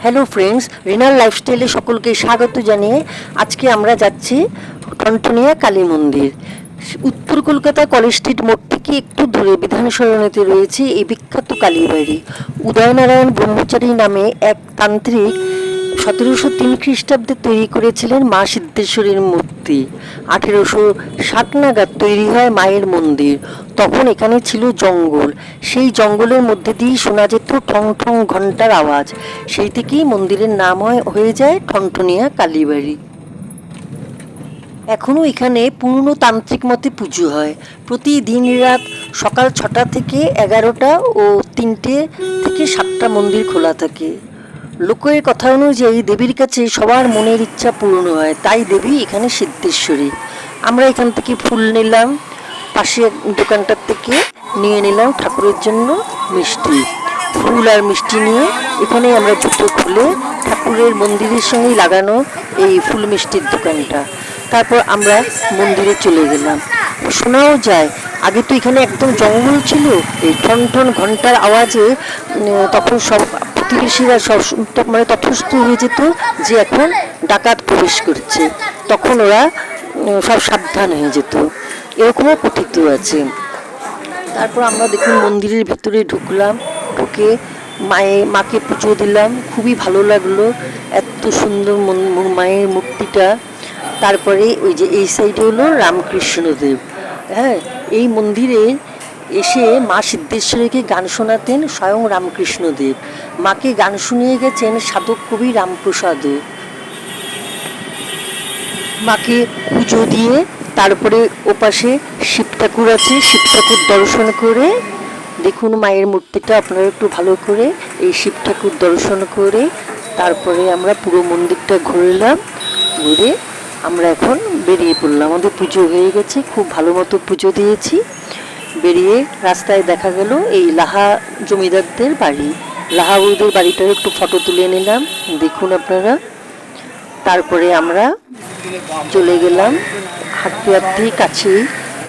Hello friends, renal লাইফস্টাইলে সকলকে স্বাগত জানিয়ে আজকে আমরা যাচ্ছি টনটনিয়া কালী মন্দির। উত্তর কলকাতা কলেজ স্ট্রিট মোড় থেকে একটু দূরে বিধান সরণিতে রয়েছে এই বিখ্যাত কালীবাড়ি। উদয়নারায়ণ ব্রহ্মচারী নামে এক তান্ত্রিক 1703 খ্রিস্টাব্দে তৈরি করেছিলেন মা সিদ্ধেশ্বরীর মূর্তি। 1807 নাগাদ তৈরি হয় মায়ের মন্দির। তখন এখানে ছিল জঙ্গল, সেই জঙ্গলের মধ্যে দিয়েই শোনা যেত ঠং ঠং ঘন্টার আওয়াজ। সেই থেকেই মন্দিরের নাম হয়ে যায় টনটনিয়া কালীবাড়ি। এখনও এখানে পুরনো তান্ত্রিক মতে পুজো হয়। প্রতিদিন রাত সকাল 6টা থেকে 11টা ও 3টে থেকে 7টা মন্দির খোলা থাকে। লোকের কথা অনুযায়ী দেবীর কাছে সবার মনের ইচ্ছা পূর্ণ হয়, তাই দেবী এখানে সিদ্ধেশ্বরী। আমরা এখান থেকে ফুল নিলাম, পাশের দোকানটার থেকে নিয়ে নিলাম ঠাকুরের জন্য মিষ্টি। ফুল আর মিষ্টি নিয়ে এখানে আমরা জুতো খুলে ঠাকুরের মন্দিরের সঙ্গেই লাগানো এই ফুল মিষ্টির দোকানটা। তারপর আমরা মন্দিরে চলে গেলাম। শোনাও যায় আগে তো এখানে একদম জঙ্গল ছিল, এই ঠন ঠন ঘন্টার আওয়াজে তখন সব প্রতিবেশীরা সব মানে তথস্থ হয়ে যেত যে এখন ডাকাত প্রবেশ করছে। তখন ওরা সব সাবধান হয়ে যেত, এরকমও কথিত আছে। তারপর আমরা দেখুন মন্দিরের ভিতরে ঢুকলাম, ঢুকে মাকে পুজো দিলাম। খুবই ভালো লাগলো, এত সুন্দর মায়ের মূর্তিটা। তারপরে ওই যে এই সাইডে হলো রামকৃষ্ণদেব। হ্যাঁ, এই মন্দিরে এসে মা সিদ্ধেশ্বরীকে গান শোনাতেন স্বয়ং রামকৃষ্ণদেব। মাকে গান শুনিয়ে গেছেন সাধক কবি রামপ্রসাদও। মাকে পুজো দিয়ে তারপরে ওপাশে শিব ঠাকুর আছে, শিব ঠাকুর দর্শন করে দেখুন মায়ের মূর্তিটা আপনারা একটু ভালো করে, এই শিব ঠাকুর দর্শন করে তারপরে আমরা পুরো মন্দিরটা ঘুরলাম। ঘুরে আমরা এখন বেরিয়ে পড়লাম। আমাদের পুজো হয়ে গেছে, খুব ভালো মতো পুজো দিয়েছি। বেরিয়ে রাস্তায় দেখা গেল এই লাহা জমিদারদের বাড়ি। লাহা বউদের বাড়িটার একটু ফটো তুলে নিলাম, দেখুন আপনারা। তারপরে আমরা চলে গেলাম হাঁটতে হাঁটতে কাছেই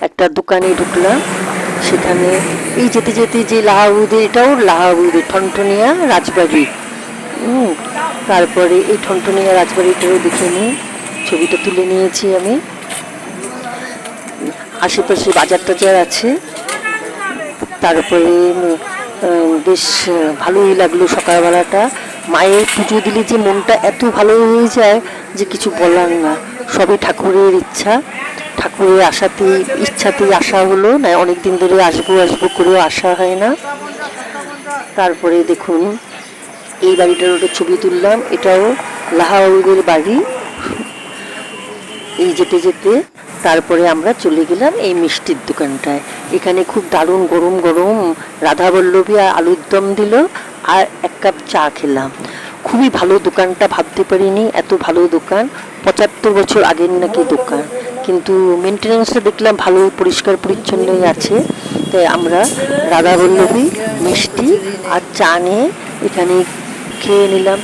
একটা দোকানে ঢুকলাম। সেখানে এই যেতে যেতে যে লাহা বউদের, এটাও লাহা বউদের টনটনিয়া রাজবাড়ি। তারপরে এই টনটনিয়া রাজবাড়িটাও দেখে নিই, ছবিটা তুলে নিয়েছি আমি। আশেপাশে বাজার টাজার আছে। তারপরে বেশ ভালোই লাগলো সকালবেলাটা। মায়ের পুজো দিলে যে মনটা এত ভালো হয়ে যায় যে কিছু বলার না। সবই ঠাকুরের ইচ্ছা, ঠাকুরের আশাতেই ইচ্ছাতেই আসা হলো, না অনেক দিন ধরে আসবো আসবো করেও আসা হয় না। তারপরে দেখুন এই বাড়িটার ওটা ছবি তুললাম, এটাও লাহাউদের বাড়ি। এই যেতে যেতে তারপরে আমরা চলে গেলাম এই মিষ্টির দোকানটায়। এখানে খুব দারুণ গরম গরম রাধাবল্লভী আর আলুর দম দিল, আর 1 কাপ চা খেলাম। খুবই ভালো দোকানটা, ভাবতে পারিনি এত ভালো দোকান। 75 বছর আগের নাকি দোকান, কিন্তু মেনটেন্যান্সটা দেখলাম ভালো, পরিষ্কার পরিচ্ছন্নই আছে। তাই আমরা রাধাবল্লভী মিষ্টি আর চা নিয়ে এখানে খেয়ে নিলাম।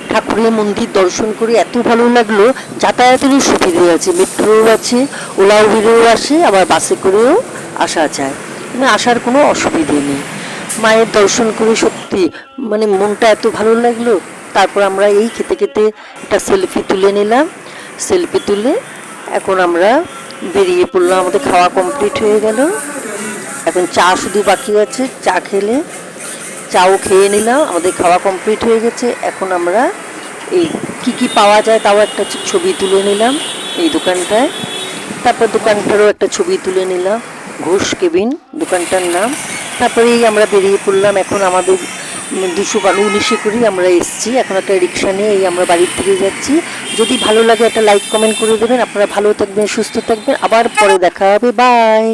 ঠাকুরের মন্দির দর্শন করে এত ভালো লাগলো। যাতায়াতেরও সুবিধে আছে, মেট্রো আছে, ওলা উবেরেও আসে, আবার বাসে করেও আসা যায়, মানে আসার কোনো অসুবিধে নেই। মায়ের দর্শন করে সত্যি মানে মনটা এত ভালো লাগলো। তারপর আমরা এই খেতে খেতে একটা সেলফি তুলে নিলাম। সেলফি তুলে এখন আমরা বেরিয়ে পড়লাম, আমাদের খাওয়া কমপ্লিট হয়ে গেল। এখন চা শুধু বাকি আছে, চা খেলে চাও খেয়ে নিলাম, আমাদের খাওয়া কমপ্লিট হয়ে গেছে। এখন আমরা এই কি পাওয়া যায় তাও একটা ছবি তুলে নিলাম এই দোকানটায়। তারপর দোকানটারও একটা ছবি তুলে নিলাম, ঘোষ কেবিন দোকানটার নাম। তারপরেই আমরা বেরিয়ে পড়লাম। এখন আমাদের 219 করেই আমরা এসেছি। এখন একটা রিক্সা নিয়ে এই আমরা বাড়ির থেকে যাচ্ছি। যদি ভালো লাগে একটা লাইক কমেন্ট করে দেবেন। আপনারা ভালো থাকবেন, সুস্থ থাকবেন, আবার পরে দেখা হবে, বাই।